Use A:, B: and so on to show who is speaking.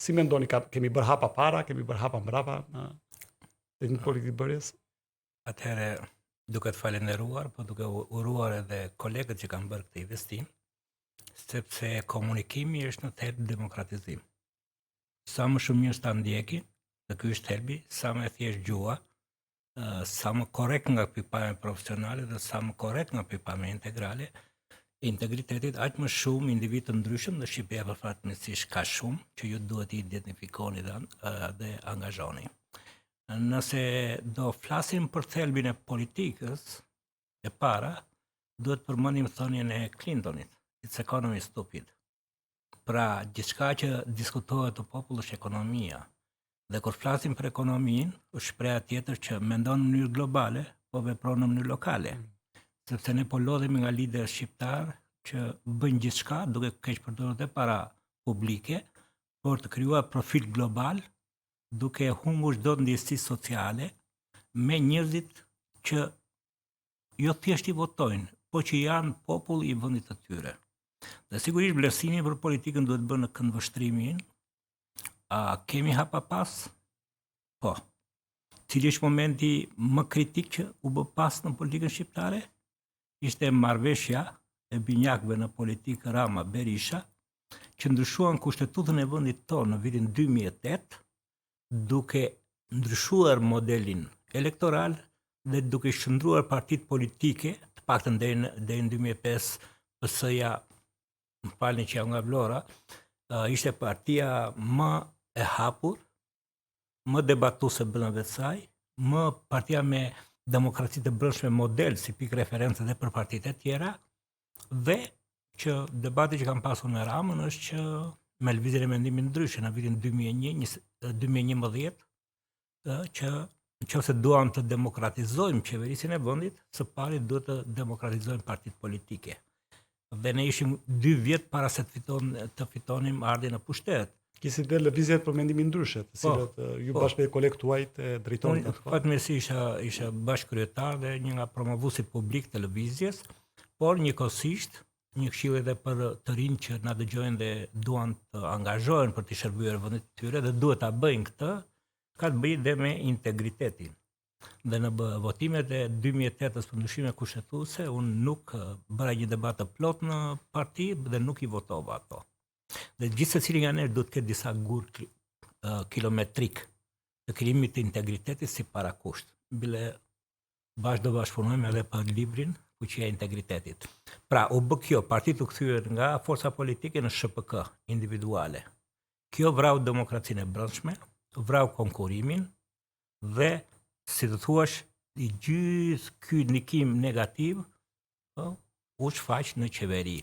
A: si mendoni, kemi bërë hapa para, kemi bërë hapa mbrapa në politikë bërjes?
B: Atëherë, duke të falenderuar, po duke uruar edhe kolegët që kanë bërë këtë investim, sepse komunikimi është në thelb demokratizim. Sa më shumë njerëz ta ndjekin, dhe ky është thelbi, sa më thjesht gjua, sa më korrekt nga pikpamja profesionale dhe sa më korrekt nga pikpamja integrale, integritetit, aq më shumë individ të ndryshëm dhe Shqipëria përfatmirësisht ka shumë që ju duhet i identifikoni dhe angazhoni. Nëse do flasim për thelbin e politikës e para, duhet përmendim thënien e Clintonit, it's economy stupid. Pra, gjithçka që diskutohet të popull është ekonomia. Dhe kur flasim për ekonominë, është shpreha tjetër që mendon në mënyrë globale, po vepron në mënyrë lokale. Sepse ne po lodhemi nga lider shqiptar që bëjnë gjithçka duke keq përdorur dhe para publike, por të krijuar profil global, duke humbur çdo ndjesi sociale me njerëzit që jo thjesht i votojnë, po që janë popull i vendit të tyre. Dhe sigurisht vlerësimi për politikën duhet bërë në këndvështrimin. A kemi hapa pas? Po. Cili është momenti më kritik që u bë pas në politikën shqiptare? Ishte marrëveshja e binjakëve në politikë Rama Berisha, që ndryshuan kushtetutën e vendit tonë në vitin 2008, duke ndryshuar modelin elektoral dhe duke shndruar partitë politike, të paktën deri në 2005, PS-ja, më falni që jam nga Vlora, ishte partia më e hapur, më debatuese brenda vetë saj, më partia me demokraci të brendshme model si pikë referencë dhe për partitë e tjera, dhe që debati që kam pasur me Ramën është që me lëvizjen e mendimit ndryshe në vitin 2011, që nëse duam të demokratizojmë qeverisjen e vendit, së pari duhet të demokratizojmë partitë politike. Dhe ne ishim 2 vjet para se të fitonim ardhin në pushtet.
A: Kisi dhe lëvizjet për mendimin ndryshe, të cilët ju bashkë me kolegë tuaj të drejtorit atë kohë.
B: Fatmirësisht isha bashkëkryetar dhe një nga promovuesit publik të lëvizjes, por njëkohësisht një këshill edhe për të rinj që na dëgjojnë dhe duan të angazhohen për të shërbyer vendit të tyre dhe duhet ta bëjnë këtë, ka të bëjë dhe me integritetin. Dhe në votimet e 2008-s për ndryshimin kushtetuese, unë nuk bëra një debat të plot në parti dhe nuk i votova ato. Dhe gjithë secili nga ne duhet të ketë disa gur kilometrik të krijimit të integritetit si parakusht. Bile do bashkëpunojmë edhe për librin Fuqia e integritetit. Pra, u bë kjo, partitë u kthyer nga forca politike në SHPK individuale. Kjo vrau demokracinë e brendshme, vrau konkurimin dhe si të thuash, i gjithë ky ndikim negativ u shfaq në qeveri.